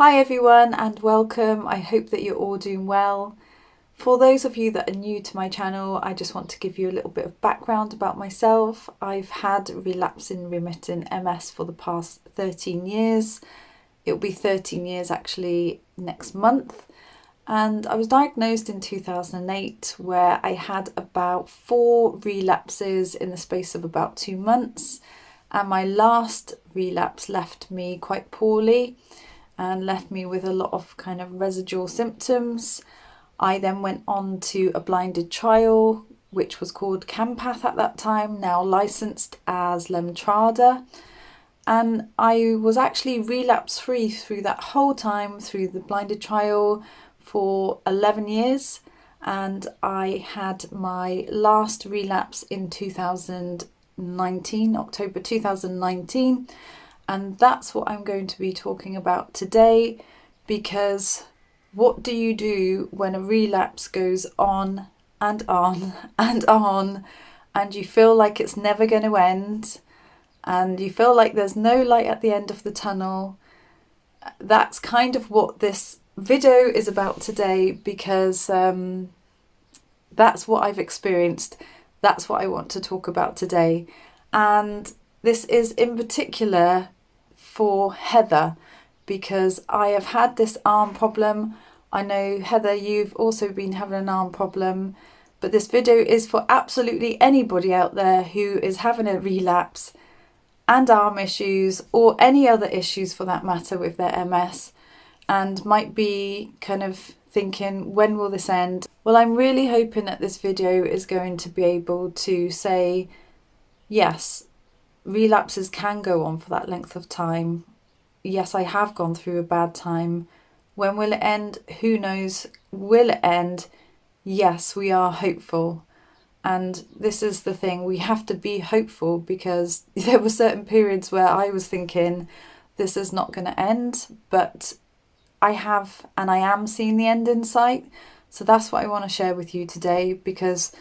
Hi everyone and welcome. I hope that you're all doing well. For those of you that are new to my channel, I just want to give you a little bit of background about myself. I've had relapsing remitting MS for the past 13 years. It'll be 13 years actually next month. And I was diagnosed in 2008 where I had about 4 relapses in the space of about 2 months. And my last relapse left me quite poorly and left me with a lot of kind of residual symptoms. I then went on to a blinded trial, which was called Campath at that time, now licensed as Lemtrada. And I was actually relapse free through that whole time, through the blinded trial for 11 years. And I had my last relapse in 2019, October 2019. And that's what I'm going to be talking about today, because what do you do when a relapse goes on and on and on, and you feel like it's never going to end, and you feel like there's no light at the end of the tunnel? That's kind of what this video is about today, because that's what I've experienced. That's what I want to talk about today. And this is in particular for Heather, because I have had this arm problem. I know, Heather, you've also been having an arm problem, but this video is for absolutely anybody out there who is having a relapse and arm issues, or any other issues for that matter with their MS, and might be kind of thinking, when will this end? Well, I'm really hoping that this video is going to be able to say, yes, relapses can go on for that length of time. Yes, I have gone through a bad time. When will it end? Who knows? Will it end? Yes, we are hopeful. And this is the thing, we have to be hopeful, because there were certain periods where I was thinking this is not going to end, but I have, and I am seeing the end in sight. So that's what I want to share with you today, because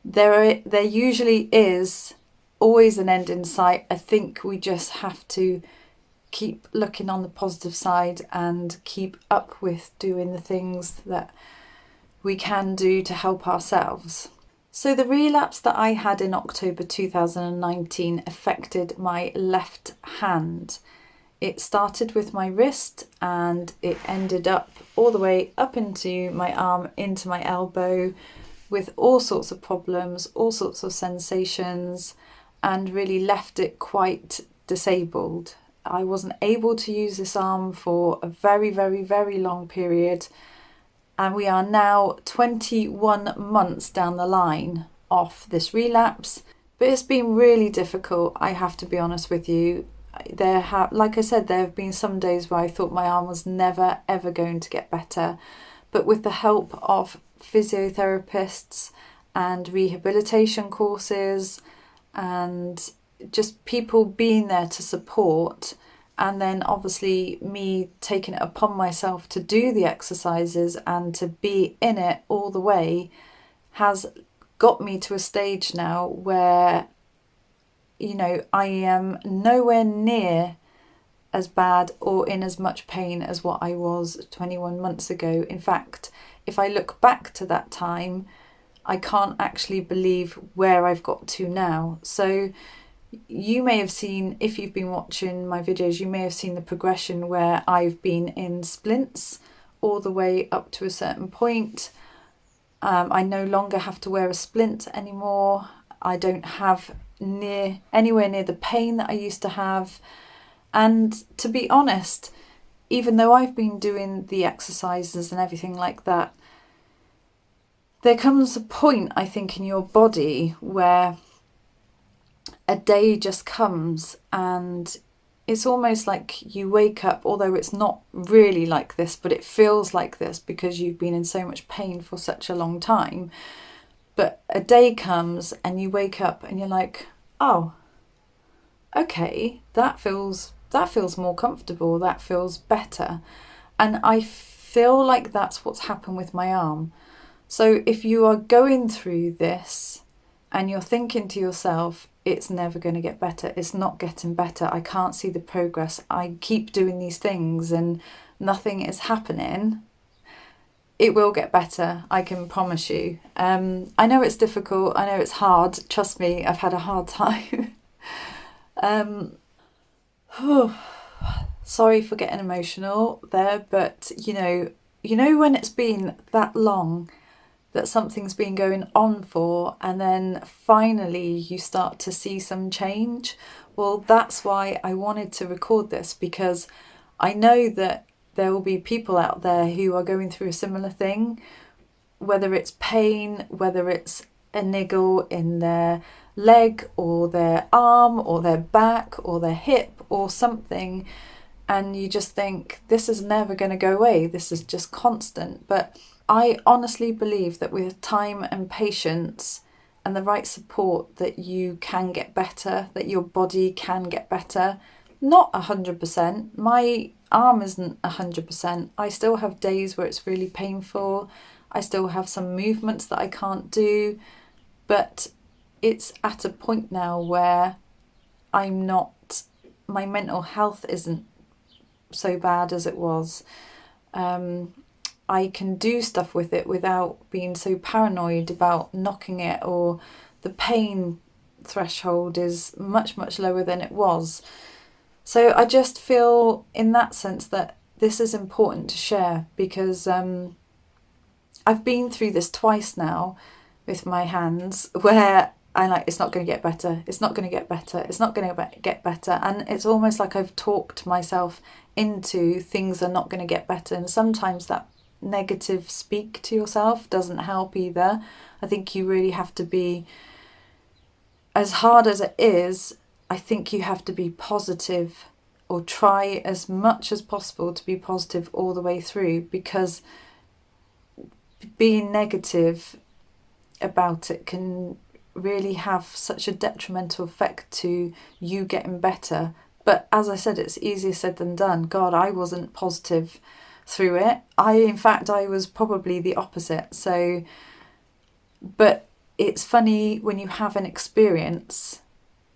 there usually is always an end in sight. I think we just have to keep looking on the positive side and keep up with doing the things that we can do to help ourselves. So the relapse that I had in October 2019 affected my left hand. It started with my wrist and it ended up all the way up into my arm, into my elbow, with all sorts of problems, all sorts of sensations, and really left it quite disabled. I wasn't able to use this arm for a very, very, very long period. And we are now 21 months down the line off this relapse. But it's been really difficult, I have to be honest with you. Like I said, there have been some days where I thought my arm was never, ever going to get better. But with the help of physiotherapists and rehabilitation courses, and just people being there to support, and then obviously me taking it upon myself to do the exercises and to be in it all the way, has got me to a stage now where, I am nowhere near as bad or in as much pain as what I was 21 months ago. In fact, if I look back to that time, I can't actually believe where I've got to now. So you may have seen, if you've been watching my videos, you may have seen the progression where I've been in splints all the way up to a certain point. I no longer have to wear a splint anymore. I don't have anywhere near the pain that I used to have. And to be honest, even though I've been doing the exercises and everything like that, there comes a point, I think, in your body where a day just comes and it's almost like you wake up, although it's not really like this, but it feels like this because you've been in so much pain for such a long time. But a day comes and you wake up and you're like, oh, okay, that feels more comfortable, that feels better. And I feel like that's what's happened with my arm. So if you are going through this and you're thinking to yourself, it's never going to get better. It's not getting better. I can't see the progress. I keep doing these things and nothing is happening. It will get better, I can promise you. I know it's difficult. I know it's hard. Trust me, I've had a hard time. Sorry for getting emotional there, but you know when it's been that long that something's been going on for, and then finally you start to see some change. Well, that's why I wanted to record this, because I know that there will be people out there who are going through a similar thing, whether it's pain, whether it's a niggle in their leg or their arm or their back or their hip or something, and you just think, this is never going to go away, this is just constant. But I honestly believe that with time and patience and the right support, that you can get better, that your body can get better. Not 100%. My arm isn't 100%. I still have days where it's really painful. I still have some movements that I can't do. But it's at a point now where my mental health isn't so bad as it was. I can do stuff with it without being so paranoid about knocking it, or the pain threshold is much, much lower than it was. So I just feel in that sense that this is important to share, because I've been through this twice now with my hands, where I'm like, it's not going to get better, it's not going to get better, it's not going to get better. And it's almost like I've talked myself into things are not going to get better. And sometimes that negative speak to yourself doesn't help either. I think you really have to be, as hard as it is, I think you have to be positive, or try as much as possible to be positive all the way through, because being negative about it can really have such a detrimental effect to you getting better. But as I said, it's easier said than done. God, I wasn't positive through it. In fact, I was probably the opposite. So, but it's funny when you have an experience,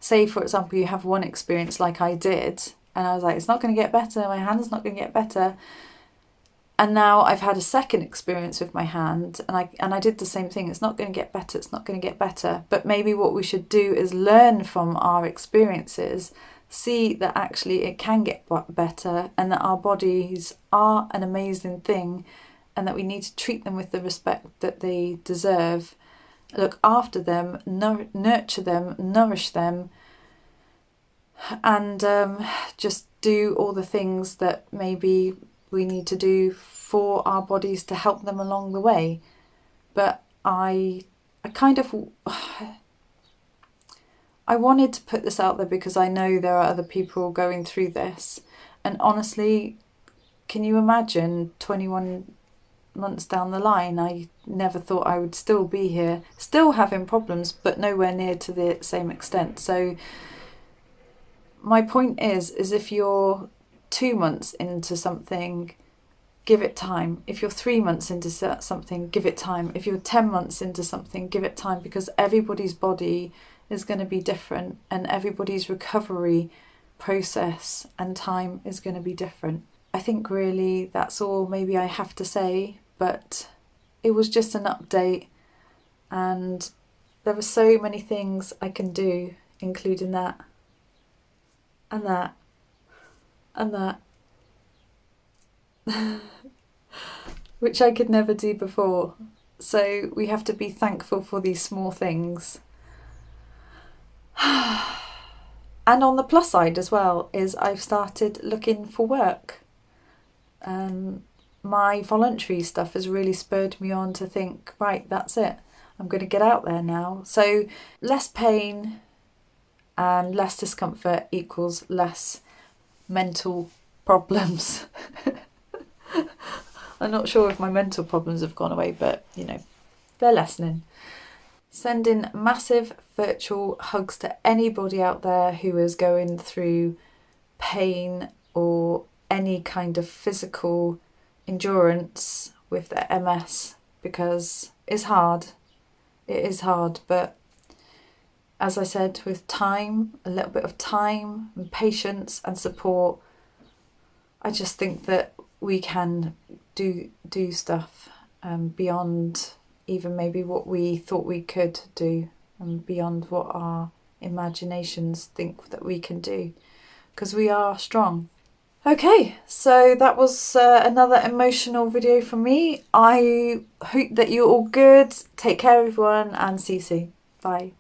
say for example, you have one experience like I did, and I was like, it's not going to get better, my hand's not going to get better. And now I've had a second experience with my hand, and I did the same thing. It's not going to get better, it's not going to get better. But maybe what we should do is learn from our experiences, see that actually it can get better, and that our bodies are an amazing thing, and that we need to treat them with the respect that they deserve, look after them, nurture them, nourish them, and just do all the things that maybe we need to do for our bodies to help them along the way. But I wanted to put this out there because I know there are other people going through this. And honestly, can you imagine 21 months down the line, I never thought I would still be here, still having problems, but nowhere near to the same extent. So my point is if you're 2 months into something, give it time. If you're 3 months into something, give it time. If you're 10 months into something, give it time, because everybody's body is going to be different, and everybody's recovery process and time is going to be different. I think really that's all maybe I have to say, but it was just an update, and there are so many things I can do, including that and that and that which I could never do before. So we have to be thankful for these small things. And on the plus side as well is I've started looking for work. My voluntary stuff has really spurred me on to think, right, that's it, I'm going to get out there now. So less pain and less discomfort equals less mental problems. I'm not sure if my mental problems have gone away, but they're lessening. Sending massive virtual hugs to anybody out there who is going through pain or any kind of physical endurance with their MS, because it's hard. It is hard, but as I said, with time, a little bit of time and patience and support, I just think that we can do stuff beyond even maybe what we thought we could do, and beyond what our imaginations think that we can do, because we are strong. Okay, so that was another emotional video from me. I hope that you're all good. Take care, everyone, and see you soon. Bye.